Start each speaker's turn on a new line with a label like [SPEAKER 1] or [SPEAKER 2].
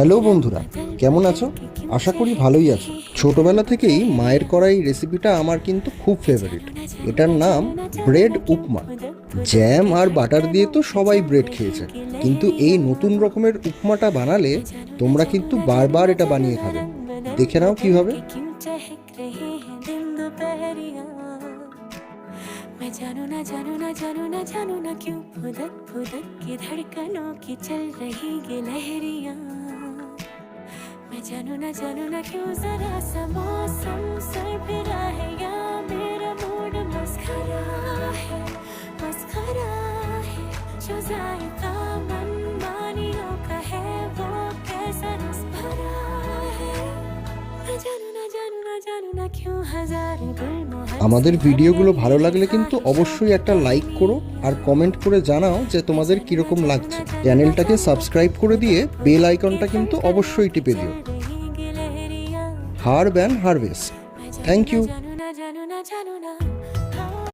[SPEAKER 1] Hello বন্ধুরা, কেমন আছো? আশা করি ভালোই আছো। ছোটবেলা থেকেই মায়ের করা এই রেসিপিটা আমার কিন্তু খুব ফেভারিট। এটার নাম ব্রেড উপমা। জ্যাম আর বাটার দিয়ে তো সবাই ব্রেড খেয়েছে, কিন্তু এই নতুন রকমের উপমাটা বানালে তোমরা কিন্তু বারবার এটা বানিয়ে খাবে। দেখে নাও কিভাবে। मैं जानू ना जानू ना जानू ना जानू ना क्यों फुदक फुदक की धड़कनों की चल रही ये लहरियां। मैं जानू ना क्यों जरा सा मौसम सरफिरा है या मेरा मूड मस्खरा है जो जायका मनमानियों का है वो कैसा रस भरा है। मैं जानू ना क्यों हजार गुल আমাদের ভিডিওগুলো ভালো লাগলে কিন্তু অবশ্যই একটা লাইক করো আর কমেন্ট করে জানাও যে তোমাদের কিরকম লাগছে। চ্যানেলটাকে সাবস্ক্রাইব করে দিয়ে বেল আইকনটা কিন্তু অবশ্যই টিপে দিও। Herb and Harvest, thank you.